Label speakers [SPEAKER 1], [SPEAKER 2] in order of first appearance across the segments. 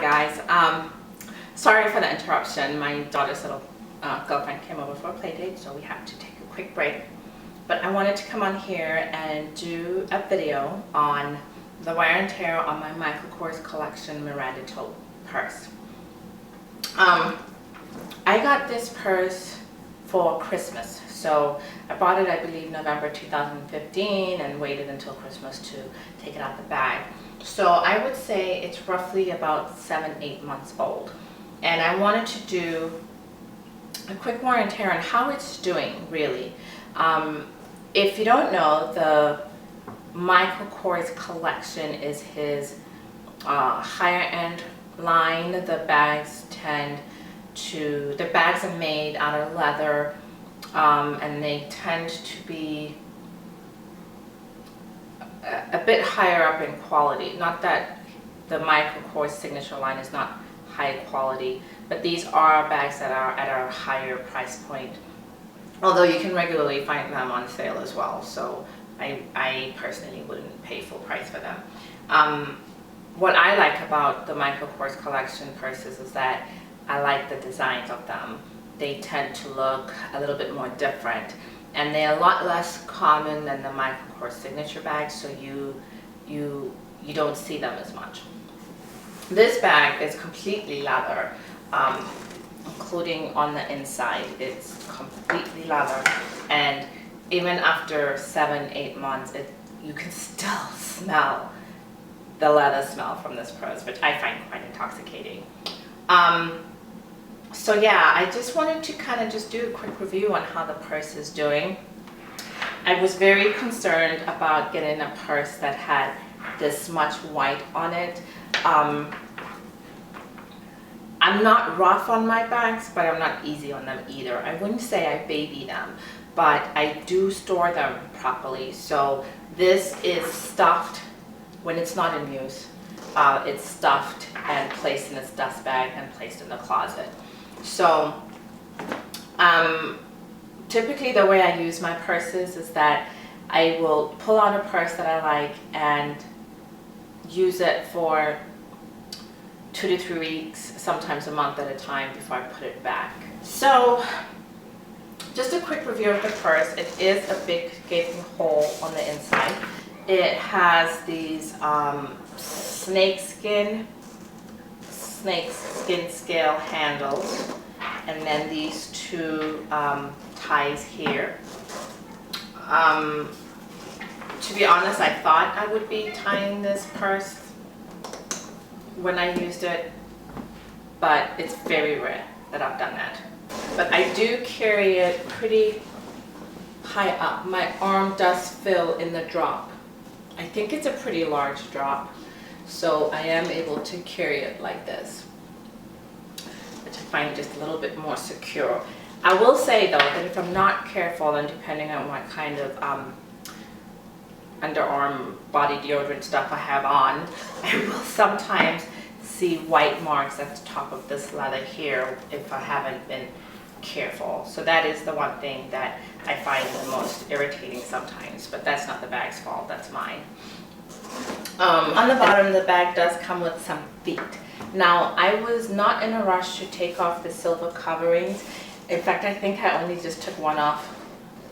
[SPEAKER 1] guys. Sorry for the interruption. My daughter's little girlfriend came over for a play date, so we had to take a quick break. But I wanted to come on here and do a video on the wear and tear on my Michael Kors Collection Miranda Tote purse. I got this purse for Christmas, so I bought it, I believe, November 2015 and waited until Christmas to take it out the bag. So I would say it's roughly about 7-8 months old, and I wanted to do a quick wear and tear on how it's doing, really. If you don't know, the Michael Kors Collection is his higher end line. The bags are made out of leather, and they tend to be a bit higher up in quality. Not that the Michael Kors signature line is not high quality, but these are bags that are at a higher price point, although you can regularly find them on sale as well, so I personally wouldn't pay full price for them. What I like about the Michael Kors Collection purses is that I like the designs of them. They tend to look a little bit more different, and they're a lot less common than the Michael Kors signature bags, so you don't see them as much. This bag is completely leather, including on the inside. It's completely leather, and even after 7-8 months, you can still smell the leather smell from this purse, which I find quite intoxicating. So yeah, I just wanted to kind of just do a quick review on how the purse is doing. I was very concerned about getting a purse that had this much white on it. I'm not rough on my bags, but I'm not easy on them either. I wouldn't say I baby them, but I do store them properly. So this is stuffed when it's not in use. It's stuffed and placed in its dust bag and placed in the closet. So typically the way I use my purses is that I will pull out a purse that I like and use it for 2 to 3 weeks, sometimes a month at a time, before I put it back. So just a quick review of the purse. It is a big gaping hole on the inside. It has these snakeskin scale handles, and then these two ties here. To be honest, I thought I would be tying this purse when I used it, but it's very rare that I've done that. But I do carry it pretty high up. My arm does fill in the drop. I think it's a pretty large drop, so I am able to carry it like this, which I find just a little bit more secure. I will say though that if I'm not careful, and depending on what kind of underarm body deodorant stuff I have on, I will sometimes see white marks at the top of this leather here if I haven't been careful. So that is the one thing that I find the most irritating sometimes, but that's not the bag's fault, that's mine. On the bottom, the bag does come with some feet. Now, I was not in a rush to take off the silver coverings. In fact, I think I only just took one off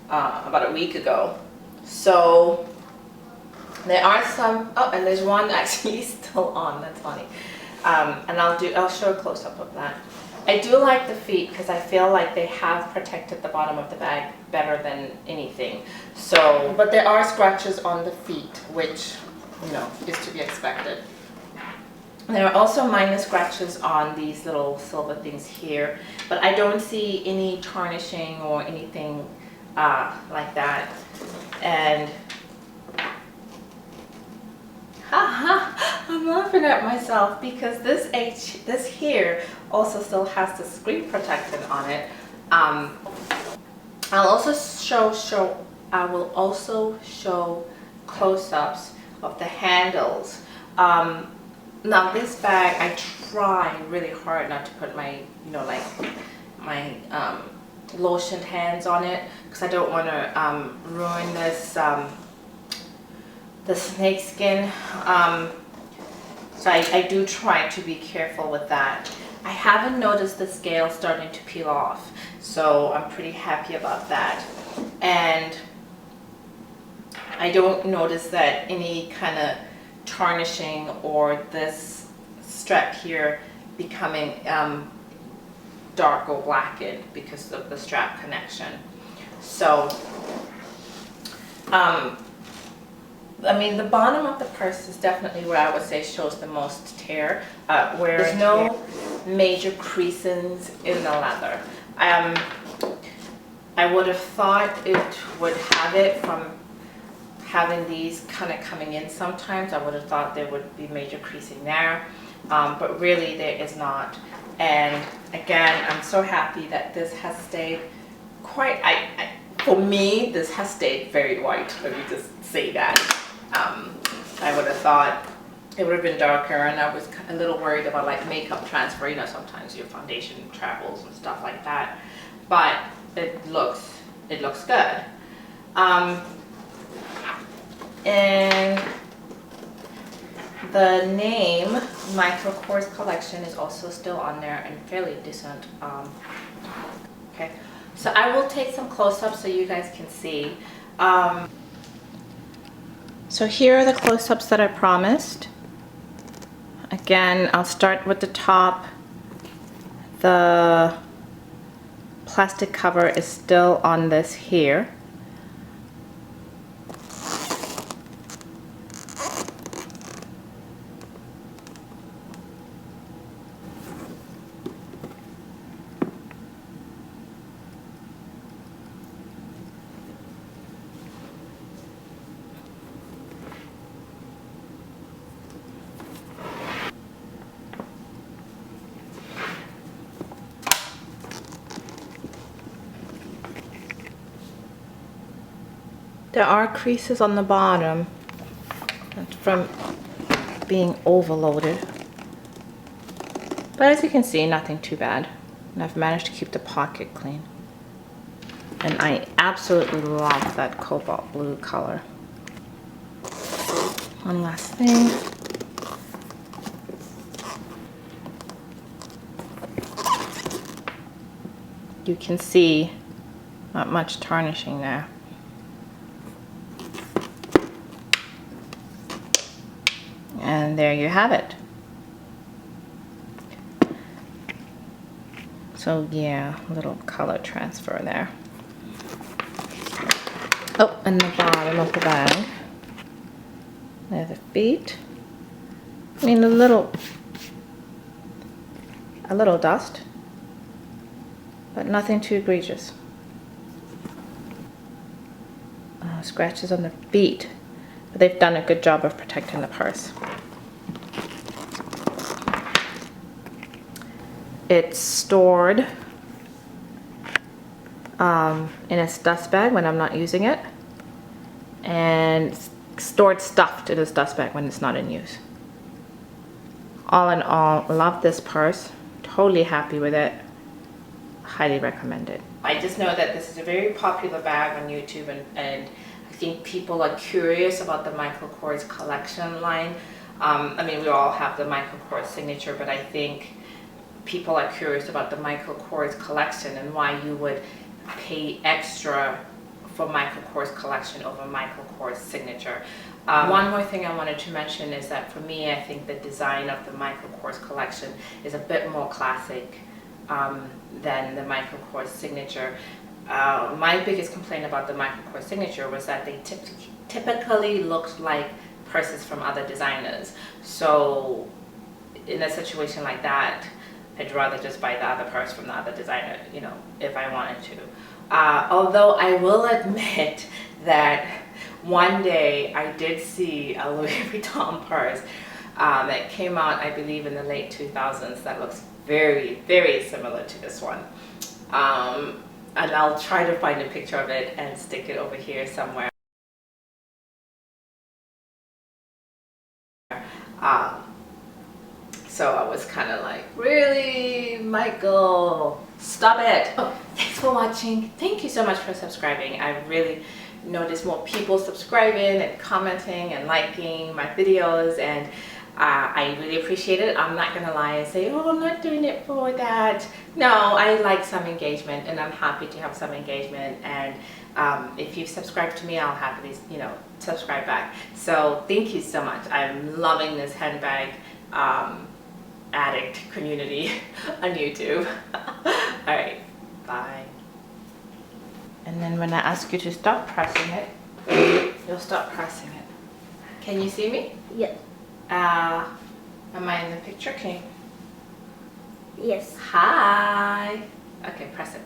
[SPEAKER 1] about a week ago. So there are some, oh, and there's one actually still on, that's funny. And I'll show a close-up of that. I do like the feet because I feel like they have protected the bottom of the bag better than anything. So, but there are scratches on the feet, which, you know, is to be expected. There are also minor scratches on these little silver things here, but I don't see any tarnishing or anything like that. And I'm laughing at myself because this here also still has the screen protector on it. I will also show close-ups of the handles. Now this bag, I try really hard not to put my, my lotioned hands on it, because I don't want to ruin this the snake skin. So So I do try to be careful with that. I haven't noticed the scale starting to peel off, so I'm pretty happy about that. And I don't notice that any kind of tarnishing or this strap here becoming dark or blackened because of the strap connection. So I mean, the bottom of the purse is definitely where I would say shows the most tear, where there's no major creases in the leather. I would have thought it would have it from having these kind of coming in sometimes. I would have thought there would be major creasing there, but really there is not. And again, I'm so happy that this has stayed quite, for me, this has stayed very white. Let me just say that. I would have thought it would have been darker, and I was a little worried about like makeup transfer. You know, sometimes your foundation travels and stuff like that. But it looks good. And the name Michael Kors Collection is also still on there and fairly decent. Okay, so I will take some close-ups so you guys can see. So here are the close-ups that I promised. Again, I'll start with the top. The plastic cover is still on this here. There are creases on the bottom from being overloaded, but as you can see, nothing too bad. And I've managed to keep the pocket clean. And I absolutely love that cobalt blue color. One last thing. You can see not much tarnishing there. And there you have it. So yeah, a little color transfer there. Oh, and the bottom of the bag. There's the feet. I mean, a little dust, but nothing too egregious. Scratches on the feet, but they've done a good job of protecting the purse. It's stored in a dust bag when I'm not using it, and stored stuffed in a dust bag when it's not in use. All in all, love this purse. Totally happy with it. Highly recommend it. I just know that this is a very popular bag on YouTube, and I think people are curious about the Michael Kors Collection line. I mean, we all have the Michael Kors signature, but I think people are curious about the Michael Kors Collection and why you would pay extra for Michael Kors Collection over Michael Kors signature. One more thing I wanted to mention is that for me, I think the design of the Michael Kors Collection is a bit more classic than the Michael Kors signature. My biggest complaint about the Michael Kors signature was that they typically looked like purses from other designers. So in a situation like that, I'd rather just buy the other purse from the other designer, you know, if I wanted to. Although I will admit that one day I did see a Louis Vuitton purse that came out, I believe, in the late 2000s that looks very, very similar to this one. And I'll try to find a picture of it and stick it over here somewhere. So I was kind of like, really, Michael, stop it. Oh, thanks for watching. Thank you so much for subscribing. I really noticed more people subscribing and commenting and liking my videos, and I really appreciate it. I'm not gonna lie and say, oh, I'm not doing it for that. No, I like some engagement, and I'm happy to have some engagement. And if you subscribe to me, I'll happily, you know, subscribe back. So thank you so much. I'm loving this handbag addict community on YouTube. All right, bye. And then when I ask you to stop pressing it, you'll stop pressing it. Can you see me?
[SPEAKER 2] Yes.
[SPEAKER 1] Am I in the picture? Can you?
[SPEAKER 2] Yes.
[SPEAKER 1] Hi. Okay, press it.